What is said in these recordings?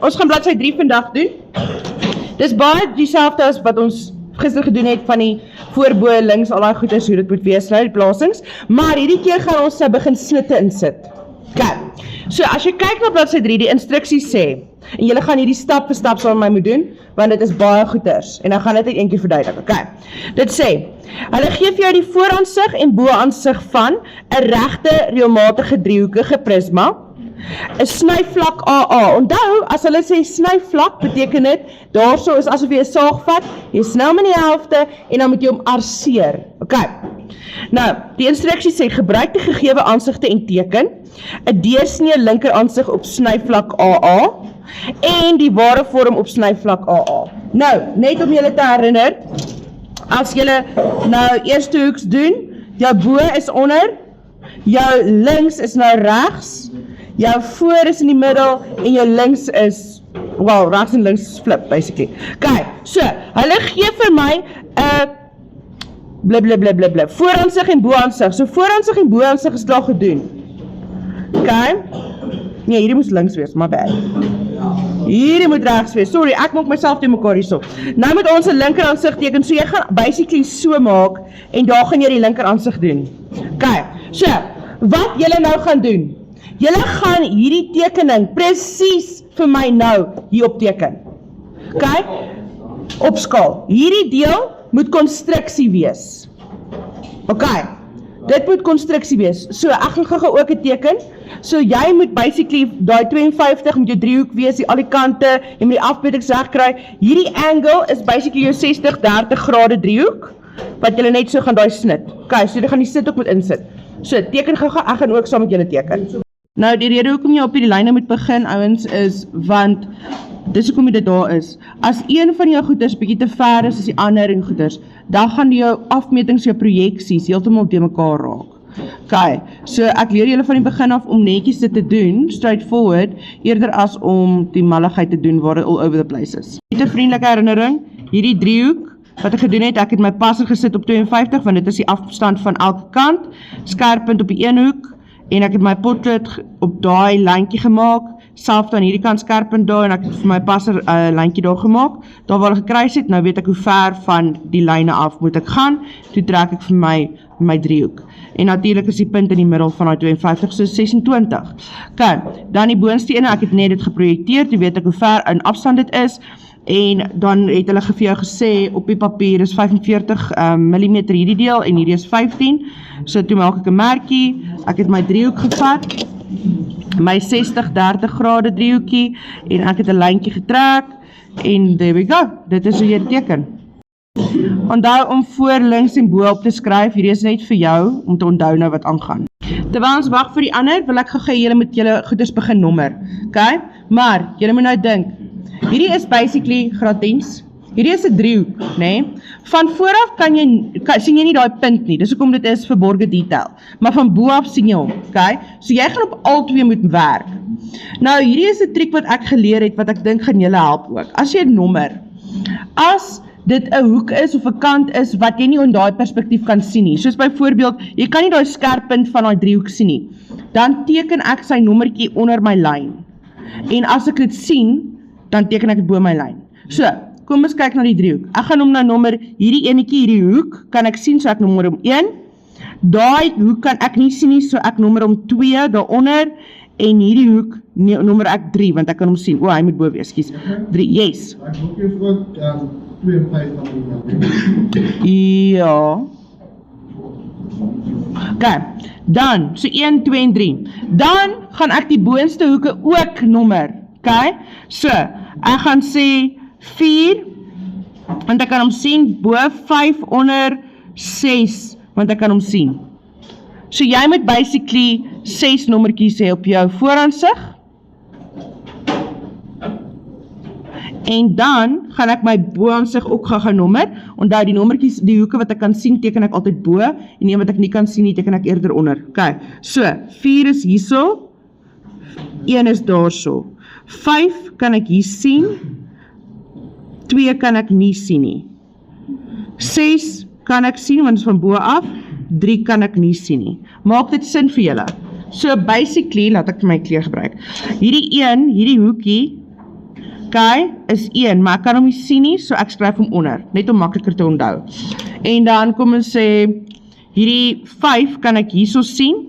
Ons gaan bladsy 3 vandag doen. Dis baie dieselfde as wat ons gister gedoen het van die voorbo, links, al die goeders, hoe dit moet wees, die plasings. Maar hierdie keer gaan ons begin snitte insit. Okay. So as jy kyk na bladsy 3, die instruksies sê, en julle gaan hierdie stap vir stap saam met my moet doen, want dit is baie goeders, en dan gaan dit eenkie verduidelik. Okay. Dit sê, hulle gee vir jou die vooraansig en boaansig van 'n regte reëlmatige driehoekige prisma, 'n snyvlak AA. Onthou, as hulle sê snyvlak, beteken dit, daarso is asof jy 'n saag vat, jy sny hom in die helfte, en dan moet jy hom arseer. Okay. Nou, die instruksie sê, gebruik die gegewe aansigte en teken, 'n deursnee linkeraansig op snyvlak AA, en die ware vorm op snyvlak AA. Nou, net om julle te herinner, as julle nou eerste hoeks doen, jou bo is onder, jou links is nou regs, jou voor is in die middel, en jou links is, well, regs en links is flip, basically. Kijk, so, hulle gee vir my, blablabla, vooraansig en boaansig, so vooraansig en boaansig is klaar gedoen. Kijk, nee, hierdie moes links wees, my bad. Hierdie moet regs wees, sorry, ek maak myself te mekaar hierso. Nou moet ons 'n linkeraansig teken, so jy gaan basically so maak, en daar gaan jy die linkeraansig doen. Kijk, so, wat julle nou gaan doen, julle gaan hierdie tekening presies vir my nou hier opteken. Kyk, op skaal. Hierdie deel moet konstruksie wees. Ok, dit moet konstruksie wees. So, ek gaan gou ook 'n teken. So, jy moet basically, daai 52 moet jou driehoek wees, al die kante, jy moet die afmetings reg kry. Hierdie angle is basically jou 60-30 grade driehoek, wat julle net so gaan daai snit. Ok, so jy gaan die sit ook moet insit. So, teken gou, ek gaan ook saam met julle teken. Nou, die rede hoekom jy op die lyne moet begin, ouens, is, want, dis hoekom dit daar is. As een van jou goeders bietjie te ver is as die ander en goeders, dan gaan jou afmetings, jou projeksies, heeltemal te mekaar raak. Okay, so ek leer julle van die begin af om netjies dit te doen, straightforward, eerder as om die malligheid te doen waar dit all over the place is. Net 'n vriendelike herinnering, hierdie driehoek, wat ek gedoen het, ek het my passer gesit op 52, want dit is die afstand van elke kant, skerppunt op die een hoek, en ek het my potlood op daai lyntjie gemaak, selfs aan hierdie kant skerppunt daar, en ek het vir my passer lyntjie daar gemaak, daar waar ek gekruis het, nou weet ek hoe ver van die lyne af moet ek gaan, toe trek ek vir my driehoek, en natuurlik is die punt in die middel van die 52, so 26, okay, dan die boonste ene, ek het net dit geprojekteer, toe weet ek hoe ver in afstand dit is, en dan het hulle vir jou gesê, op die papier is 45 mm hierdie deel, en hierdie is 15, so toe maak ek 'n merkie, ek het my driehoek gevat, my 60-30 grade driehoekie, en ek het 'n lyntjie getrek, en there we go, dit is hoe jy teken. Onthou om voor, links en bo op te skryf, hierdie is net vir jou, om te onthou nou wat aangaan. Terwyl ons wag vir die ander, wil ek gou julle met julle goeders begin nommer, okay? Maar, julle moet nou dink, hierdie is basically gradiens, hierdie is 'n driehoek, nee? Van vooraf sien jy nie daai punt nie, dis hoekom dit is verborgde detail, maar van bo af sien jy hom, okay? So jy gaan op al twee moet werk. Nou, hierdie is 'n triek wat ek geleer het, wat ek dink gaan julle help ook. As jy nommer, as dit 'n hoek is of 'n kant is wat jy nie in daai perspektief kan sien nie, soos byvoorbeeld, jy kan nie daai skerppunt van daai driehoek sien nie, dan teken ek sy nommertjie onder my lyn, en as ek dit sien, dan teken ek dit bo my lyn. So, kom ons kyk na die driehoek. Ek gaan hom nou nommer, hierdie enetjie, hierdie hoek, kan ek sien, so ek nommer hom 1, daai hoek kan ek nie sien nie, so ek nommer hom 2 daaronder, en hierdie hoek nommer ek 3, want ek kan hom sien, hy moet bo wees, kies, 3, yes. Ek hoek is ook 52 ja. Okay, dan, so 1, 2 en 3. Dan gaan ek die boonste hoeke ook nommer, okay? So, ek gaan sê 4, want ek kan hom sien, bo 5 onder 6, want ek kan hom sien. So jy moet basically 6 nommertjies hê op jou vooraansig, en dan gaan ek my boaansig ook gaan nommer, onthou die nommertjies, die hoeke wat ek kan sien, teken ek altyd bo, en die wat ek nie kan sien nie, teken ek eerder onder. Okay, so, 4 is hierso, 1 is daarso, 5 kan ek hier sien, 2 kan ek nie sien nie, 6 kan ek sien, want is van bo af, 3 kan ek nie sien nie. Maak dit sin vir julle? So basically, laat ek my kleur gebruik. Hierdie hoekie, Okay, is 1, maar ek kan hom nie sien nie, so ek skryf hom onder, net om makliker te onthou. En dan kom ons sê, hierdie 5 kan ek hierso sien,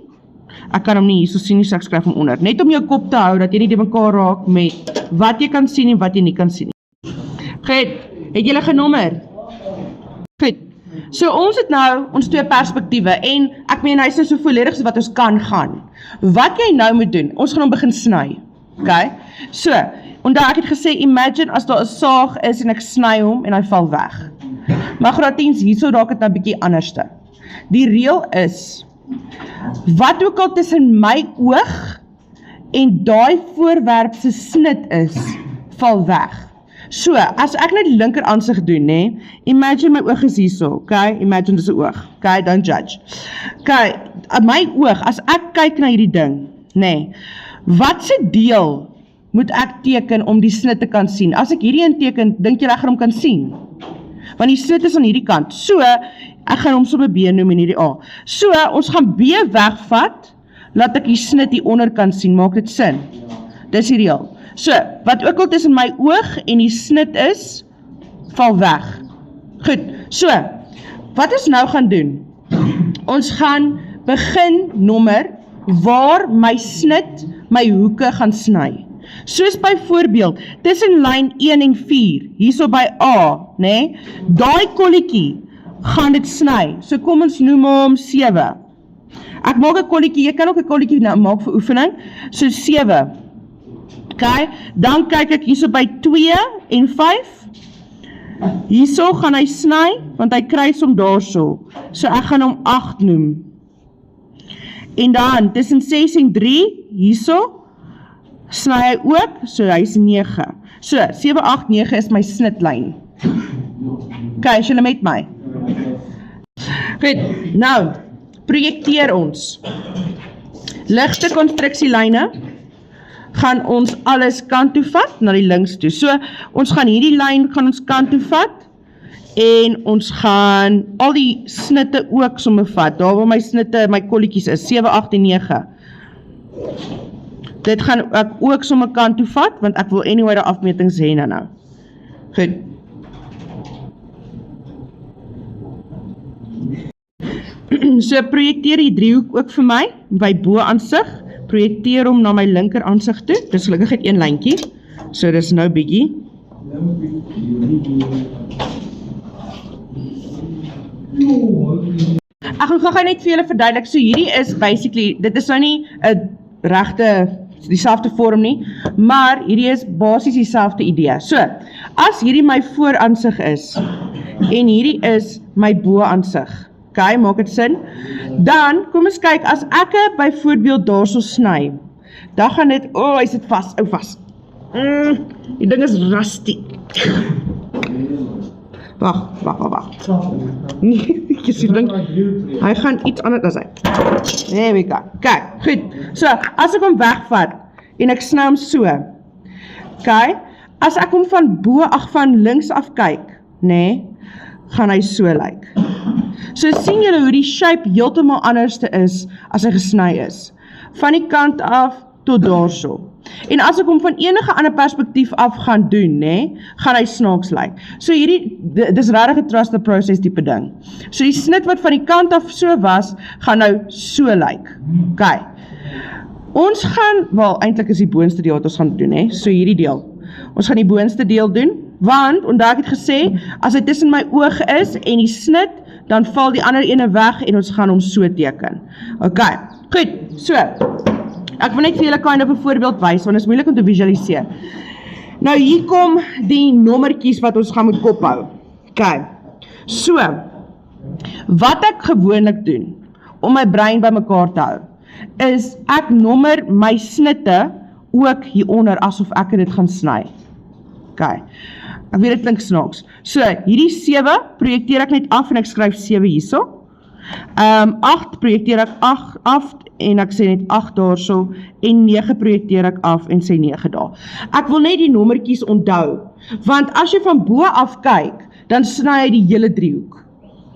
ek kan hom nie hierso sien nie, so ek skryf hom onder. Net om jou kop te hou, dat jy nie die mekaar raak met wat jy kan sien en wat jy nie kan sien nie. Goed, het julle genommer? Goed, so ons het nou ons 2 perspektiewe en ek meen hy is nou so volledig so wat ons kan gaan. Wat jy nou moet doen, ons gaan hom begin sny. Okay? So, onthou ek het gesê, imagine as daar 'n saag is en ek sny hom en hy val weg. Maar gratiens, hierso raak het nou 'n bietjie anderste. Die reël is, wat ook al tussen my oog en daai voorwerp se snit is, val weg. So, as ek net die linker aansig doen, nee, imagine my oog is hierso, okay? Imagine dis 'n oog, okay? Don't judge. Okay, my oog, as ek kyk na hierdie ding, nee, wat se deel moet ek teken om die snit te kan sien? As ek hierdie een teken, dink jy ek gaan hom kan sien? Want die snit is aan hierdie kant. So, ek gaan hom sommer B noem en hierdie A. So, ons gaan B wegvat, laat ek die snit hier onder kan sien. Maak dit sin? Dis die reël. So, wat ook al tussen my oog en die snit is, val weg. Goed, so, wat ons nou gaan doen? Ons gaan begin nommer waar my snit my hoeke gaan sny. Soos byvoorbeeld, tussen lyn 1 en 4, hierso by A, nee, daai kolletjie gaan dit sny. So kom ons noem hom 7. Ek maak 'n kolletjie, jy kan ook 'n kolletjie nou maak vir oefening. So 7. Okay, dan kyk ek hierso by 2 en 5. Hierso gaan hy sny, want hy kruis hom daarso. So ek gaan hom 8 noem. En dan, tussen 6 en 3, hierso, sny hy ook, so hy is 9. So, 7, 8, 9 is my snitlyn. Okay, is julle met my? Goed, nou, projekteer ons. Ligte konstruksielyne, gaan ons alles kant toe vat, na die links toe. So, ons gaan hierdie lyn, gaan ons kant toe vat, en ons gaan al die snitte ook somme vat, daar waar my snitte, my kolletjies is, 7, 8 en 9. Dit gaan ek ook somme kant toe vat, want ek wil anyway die afmetings hê nou. Goed. So projekteer die driehoek ook vir my, by bo aansig, projekteer hom na my linker aansig toe, dis gelukkig het een lyntjie, so dis nou bietjie. Ek gaan gou net vir julle verduidelik, so hierdie is basically, dit is nou nie 'n regte, dieselfde vorm nie, maar hierdie is basies dieselfde idee. So, as hierdie my vooraansig is, en hierdie is my boaansig, okay, maak dit sin? Dan, kom ons kyk, as ek byvoorbeeld daarso sny, dan gaan dit, hy sit vas, vas. Die ding is rusty. Wacht. Jy sien ding, hy gaan iets anders as hy. There we go. Kyk, goed. So, as ek hom wegvat, en ek sny hom so, kyk, as ek hom van links af kyk, nee, gaan hy so lyk. So, sien julle hoe die shape heeltemal anders is, as hy gesny is. Van die kant af, tot daarso. En as ek hom van enige ander perspektief af gaan doen, nee, gaan hy snaaks lyk. So hierdie, dis regtig 'n trust the process tipe ding. So die snit wat van die kant af so was, gaan nou so lyk. Okay. Ons gaan, wel, eintlik is die boonste deel wat ons gaan doen, nee, so hierdie deel. Ons gaan die boonste deel doen, want, omdat ek het gesê, as hy tussen my oog is en die snit, dan val die ander ene weg en ons gaan hom so teken. Okay, goed, so, ek wil net vir julle kind of 'n voorbeeld wys, want dit is moeilik om te visualiseer. Nou hier kom die nommertjies wat ons gaan moet kop hou. Okay, so, wat ek gewoonlik doen, om my brein by mekaar te hou, is ek nommer my snitte ook hieronder, asof ek dit gaan sny. Okay, ek weet dit klink snaaks. So, hierdie 7 projekteer ek net af en ek skryf 7 hierso. 8 projekteer ek 8 af en ek sê net 8 daarso en 9 projekteer ek af en sê 9 daar. Ek wil net die nommertjies onthou, want as jy van bo af kyk, dan sny hy die hele driehoek.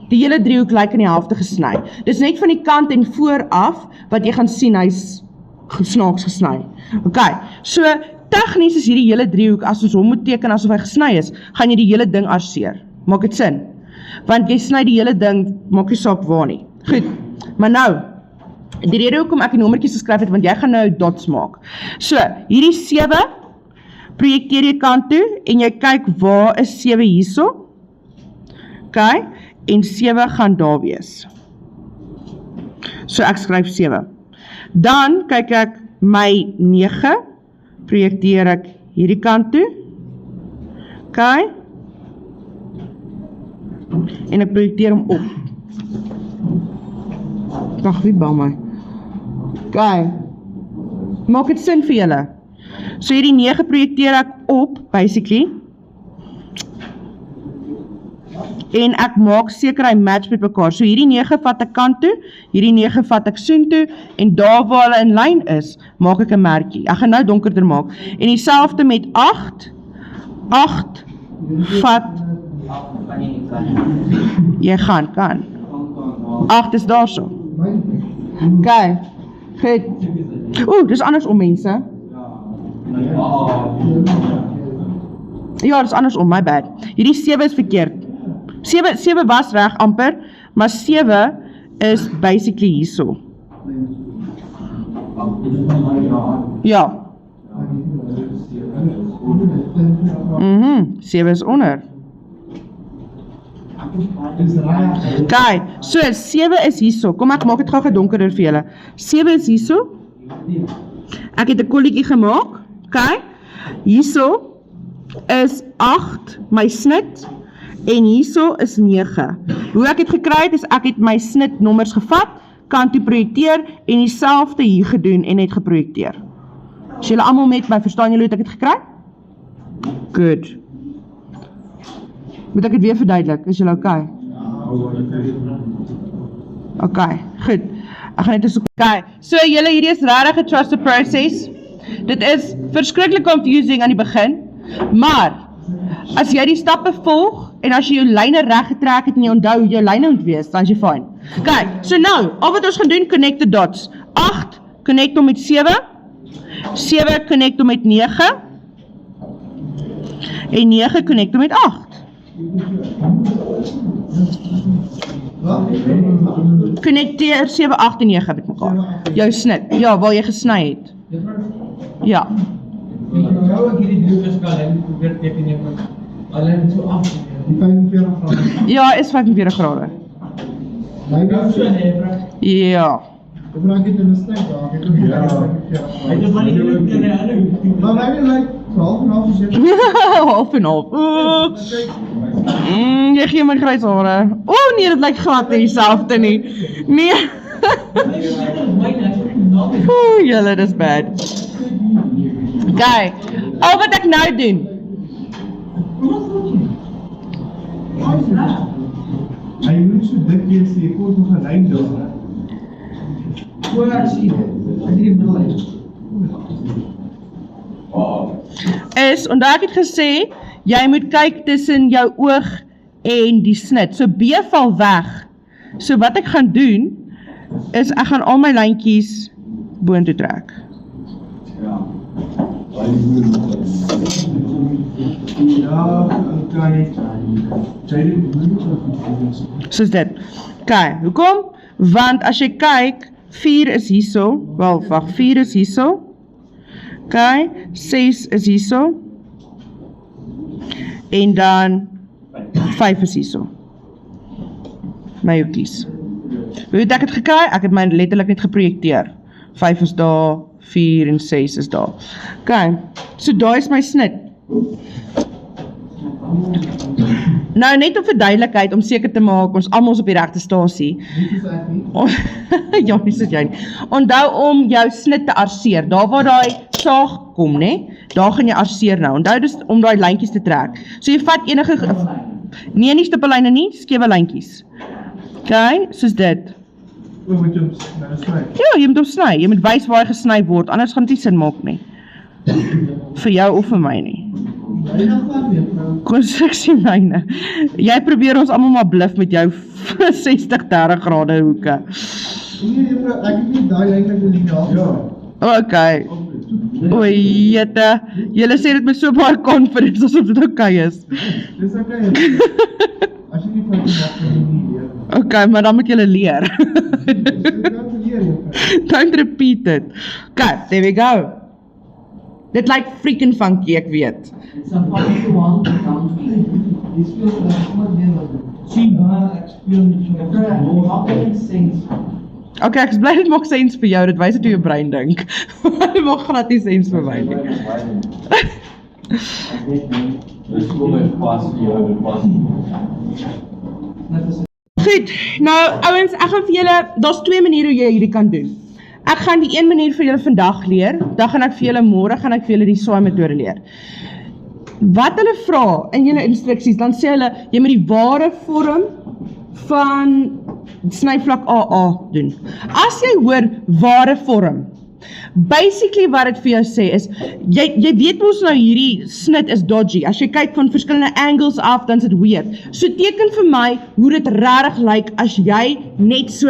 Die hele driehoek lyk in die helfte gesny. Dis net van die kant en voor af, wat jy gaan sien, hy's snaaks gesny. Okay, so tegnies is hierdie hele driehoek, as ons hom moet teken asof hy gesny is, gaan jy die hele ding arseer. Maak dit sin? Want jy sny die hele ding, maak jy saak waar nie. Goed, maar nou, die rede hoekom ek die nommertjies geskryf het, want jy gaan nou dots maak. So, hierdie 7, projekteer jy kant toe, en jy kyk waar is 7 hierso, ok, en 7 gaan daar wees. So ek skryf 7. Dan kyk ek my 9, projekteer ek hierdie kant toe, ok, en ek projekteer hom op. Ag, wie bel my? Ok, maak het sin vir julle? So hierdie 9 projekteer ek op, basically, en ek maak seker hy match met mekaar. So hierdie 9 vat ek kant toe, hierdie 9 vat ek soen toe, en daar waar hulle in lyn is, maak ek 'n merkie. Ek gaan nou donkerder maak. En dieselfde met 8, 8 vat, jy kan. 8 is daar so. Ok, goed. Dis andersom mense. Ja, dis andersom, my bad. Hierdie 7 is verkeerd. 7 was reg amper, maar 7 is basically hierso. Ja. 7 is onder. Kijk, so 7 is hierso. Kom ek maak het gou donkerder vir julle. 7 is hierso. Ek het 'n kolletjie gemaak. Kijk, hierso is 8 my snit. En hierso is 9. Hoe ek het gekry het, is ek het my snitnommers gevat, kant toe projekteer, en dieselfde hier gedoen, en het geprojekteer. Is julle almal met my, verstaan julle hoe ek het gekry? Good. Moet ek het weer verduidelik, is julle okay? Okay, goed. Ek gaan net eens okay. So julle, hierdie is regtig 'n trusted process. Dit is verskriklik confusing aan die begin, maar as jy die stappe volg, en as jy jou lyne reg getrek het en jy onthou hoe jou lyne moet wees, dan is jy fine. Kijk, so nou, al wat ons gaan doen, connect the dots. 8, connect hom met 7. 7, connect hom met 9. En 9, connect hom met 8. Connecteer 7, 8 en 9 met mekaar. Jou snit, ja, waar jy gesny het. Ja. Nou ek hierdie driehoek is alleen probeer teken nie, maar alleen so af. Die 45 grade. Ja, is 45 grade. Lyk So nee, Ja. Ek raak dit in 'n styl daar. Ek het nie 45 Hy het van die driehoek in die ander. Maar my lyk half en half is dit. Half en half. Jy gee my grys hare. Nee, dit lyk glad nie dieselfde nie. Nee. Julle, dis bad. Okay, al wat ek nou doen. Hy moet so dik wees, jy kort nog 'n lyn daar. Ek sien. Ek het die middellyn. Is, omdat ek het gesê, jy moet kyk tussen jou oog en die snit. So B val weg. So wat ek gaan doen, is ek gaan al my lyntjies boontoe trek. Ja, okay. Soos dit. Kyk, hoekom? Want as jy kyk, 4 is hierso, wel, wacht, 4 is hierso, kyk, 6 is hierso, en dan 5 is hierso. My hoekies. Hoe het ek het gekry? Ek het my letterlik net geprojekteer. 5 is daar, 4 en 6 is daar. Kyk, so daar is my snit. Nou net om verduidelikheid, om seker te maak, ons almal is op die regte stasie. Ja, nie sit jy nie. Onthou om jou snit te arseer, daar waar die saag kom, né? Daar gaan jy arseer nou. Onthou dus om daai lyntjies te trek. So jy vat enige, nee, nie stippellyne nie, skewe lyntjies. Okay, soos dit. Moet jy nou sny? Ja, jy moet hom sny. Jy moet wys waar hy gesny word, anders gaan dit nie sin maak nie. Vir jou of vir my nie. Konstruksielyne. Jy probeer ons almal maar bluf met jou 60-30 grade hoeke. Nee, juffrou, ek het nie daai lyn met die liniaal. Ja. Okay. Oei, jette, julle sê dit met so baie confidence asof dit okay is. Dis okay. As jy nie foute maak, dan moet jy nie leer. Okay, maar dan moet julle leer. Jy kan leer, jy. Don't repeat it. Okay, there we go. Dit lyk freaking funky, ek weet. It's a funny one to come to. This feels like someone here like that. Sien, ek speel met jou. How can it sense? Okay, ek is bly dit maak sens vir jou, dit wys dit hoe jou brein dink. Dit maak glad nie sens vir my nie. Dis kom met pas jou pas. Goed, nou ouens, ek gaan vir julle, daar's twee maniere hoe jy hierdie kan doen. Ek gaan die een manier vir julle vandag leer, dan gaan ek vir julle môre gaan ek vir julle die SWAI metode leer. Wat hulle vra in julle instruksies, dan sê hulle jy moet die ware vorm van snyvlak AA doen. As jy hoor ware vorm, basically wat dit vir jou sê is, jy weet mos nou hierdie snit is dodgy, as jy kyk van verskillende angles af, dan is dit weird. So teken vir my hoe dit regtig lyk as jy net so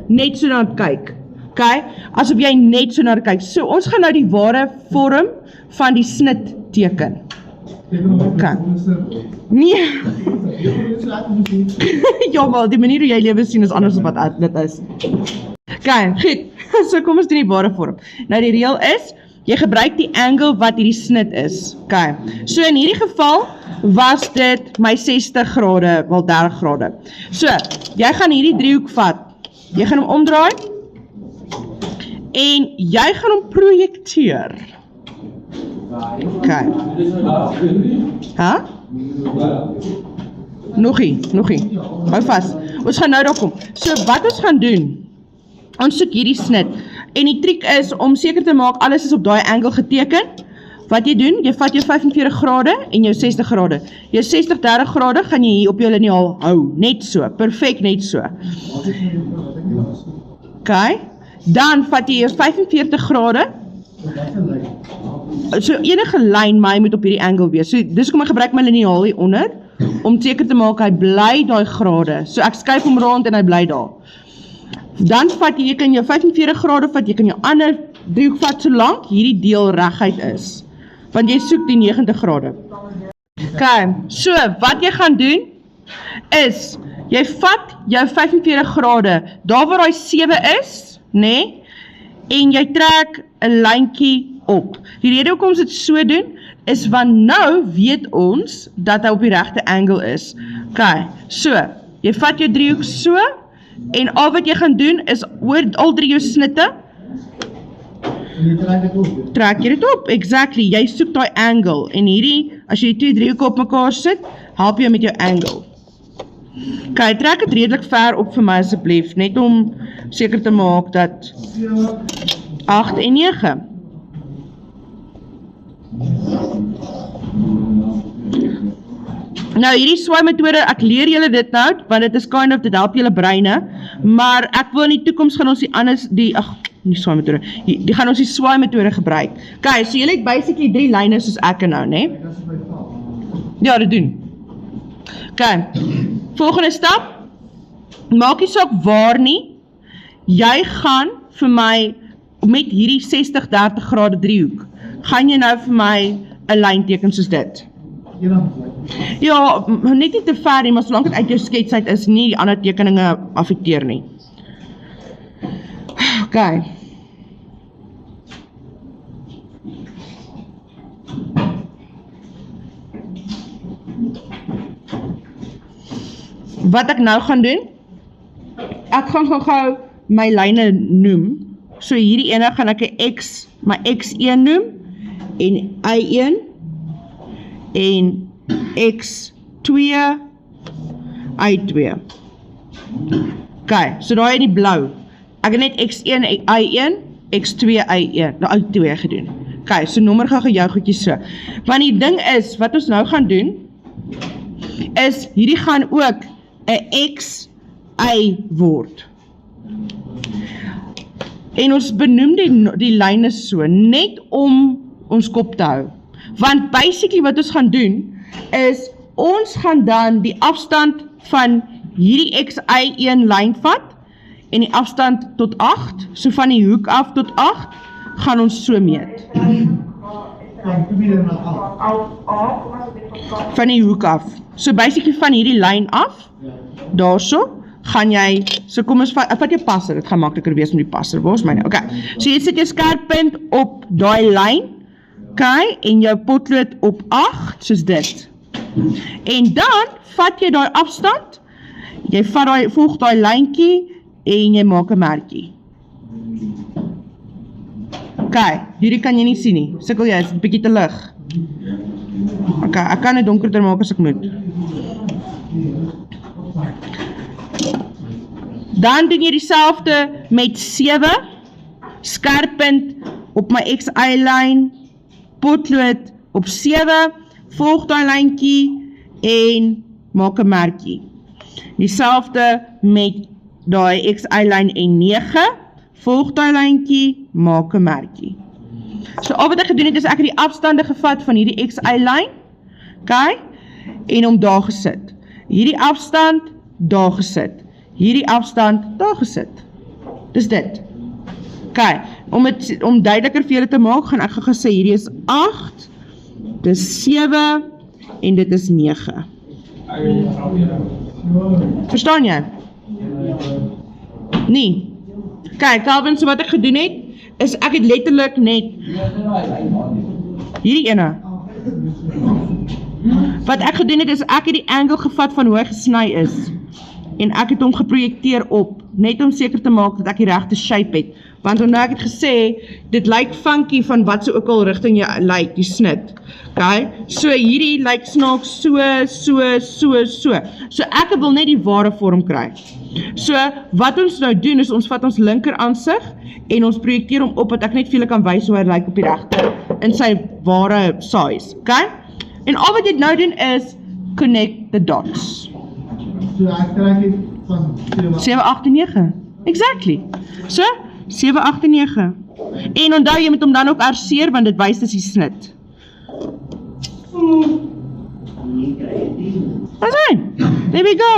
na dit kyk. Okay? Asof jy net so na dit kyk. So ons gaan nou die ware vorm van die snit teken. Okay. Nee. Ja, maar die manier hoe jy lewe sien is anders as wat dit is. Okay, goed. So kom ons doen die ware vorm. Nou die reël is, jy gebruik die angle wat hierdie snit is. Okay. So in hierdie geval was dit my 60 grade, wel 30 grade. So, jy gaan hierdie driehoek vat. Jy gaan hom omdraai en jy gaan hom projekteer. Okay. Ha? Nogie. Hou vas. Ons gaan nou daar kom. So wat ons gaan doen, ons soek hierdie snit. En die triek is om seker te maak alles is op daai angle geteken. Wat jy doen, jy vat jou 45 grade en jou 60 grade. Jou 60-30 grade gaan jy hier op jou liniaal hou. Net so, perfect net so. Okay. Dan vat jy jou 45 grade. So enige lyn maar hy moet op hierdie angle wees. So dis kom ek gebruik my liniaal hier onder om seker te maak hy bly daai grade. So ek skuif hom rond en hy bly daar. Dan vat jy kan jou 45 grade vat, jy kan jou ander driehoek vat solank hierdie deel reguit is. Want jy soek die 90 grade. Okay, so wat jy gaan doen is jy vat jou 45 grade, daar waar daai 7 is, nê? En jy trek 'n lyntjie op. Die rede hoekom ons dit so doen, is want nou weet ons dat hy op die regte angle is. Okay, so, jy vat jou driehoek so, en al wat jy gaan doen is, oor al drie jou snitte, trek jy dit op, exactly, jy soek die angle, en hierdie, as jy die twee driehoeke op mekaar sit, help jy met jou angle. Okay, trek het redelik ver op vir my asseblief, net om seker te maak dat 8 en 9. Nou hierdie SWAI metode, ek leer julle dit nou, want dit is kind of, dit help julle breine, maar ek wil in die toekoms gaan ons die SWAI metode, die gaan ons die SWAI metode gebruik. Okay, so julle het basically 3 lyne soos ek nou, né? Ja, dit doen. Okay, volgende stap, maak nie saak waar nie, jy gaan vir my, met hierdie 60-30 grade driehoek, gaan jy nou vir my 'n lyn teken soos dit. Ja, net nie te ver nie, maar solank dit uit jou skets uit is, nie die ander tekeninge affekteer nie. Okay. Wat ek nou gaan doen, ek gaan gou my lyne noem. So hierdie ene gaan ek my X1 noem, en Y1, en X2, Y2. Okay, so daar is die blauw. Ek het net X1, Y1, X2, Y1, Y2 gedoen. Okay, so nommer gou jou goedjies so. Want die ding is, wat ons nou gaan doen, is hierdie gaan ook 'n XY word. En ons benoem die lyne so, net om ons kop te hou. Want basically wat ons gaan doen, is ons gaan dan die afstand van hierdie XY1 lyn vat, en die afstand tot 8, so van die hoek af tot 8, gaan ons so meet. Van 2 meter na 8. Van die hoek af. So basically van hierdie lyn af, daarso, gaan jy, so kom ons vat jou passer, dit gaan makliker wees met die passer, waar is myne? Okay, so jy sit jou skerppunt op daai lyn, okay, en jou potlood op 8, soos dit. En dan vat jy daai afstand, jy volg daai lyntjie en jy maak 'n merkie. Okay, hierdie kan jy nie sien nie. Sukkel jy, is 'n bietjie te lig. Okay, ek kan dit donkerder maak as ek moet. Dan doen jy dieselfde met 7, skerppunt op my XY-lyn, potlood op 7, volg daai lyntjie en maak 'n merkie. Dieselfde met daai XY-lyn en 9, volg daai lyntjie, maak 'n merkie. So al wat ek gedoen het is ek het die afstande gevat van hierdie XY-lyn, okay, en hom daar gesit. Hierdie afstand daar gesit. Hierdie afstand daar gesit. Dis dit. Okay, om duideliker vir julle te maak, gaan ek gou sê hierdie is 8, dis 7 en dit is 9. Verstaan jy? Nee. Okay, Calvin, so wat ek gedoen het, is ek het letterlik net hierdie ene. Wat ek gedoen het, is ek het die angle gevat van hoe hy gesny is. En ek het hom geprojekteer op, net om seker te maak dat ek die regte shape het. Want nou ek het gesê, dit lyk funky van wat so ook al rigting jy lyk, die snit. Okay? So hierdie lyk snaaks so. So ek wil net die ware vorm kry. So wat ons nou doen is ons vat ons linker aansig en ons projekteer hom op, dat ek net vir julle kan wys hoe hy lyk op die regte, in sy ware size. Okay? En al wat jy nou doen is, connect the dots. So ek trek dit van 7, 8 en 9. Exactly. So, 7, 8 en 9. En onthou jy moet hom dan ook arseer, want dit wys dis die snit. That's right. There we go.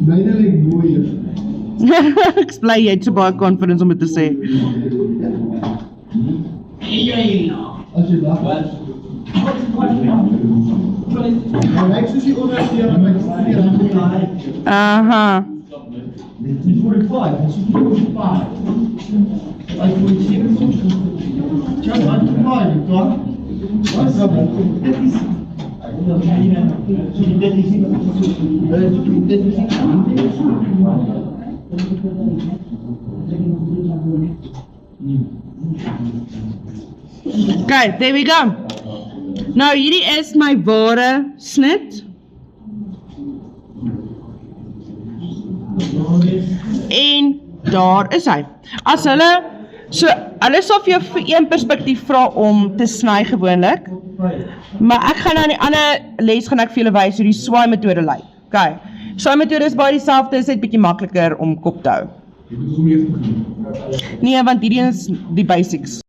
Byna lyk mooi. Ek bly jy het so baie confidence om dit te sê. As jy lag. Hy lyk soos die onderste, maar ek sien nie reg. Aha. It's 45, it's 45. Like 47. Ja, wat maak jy dan? Wat is dat? Okay, there we go. Nou, hierdie is my ware snit. En daar is hy. As hulle sal vir jou vir een perspektief vra om te sny gewoonlik, maar ek gaan nou in die ander les gaan ek vir julle wys hoe die swaai metode lyk. Okay. Swaai metode is baie dieselfde, is net bietjie makliker om kop te hou. Nee, want hierdie is die basics.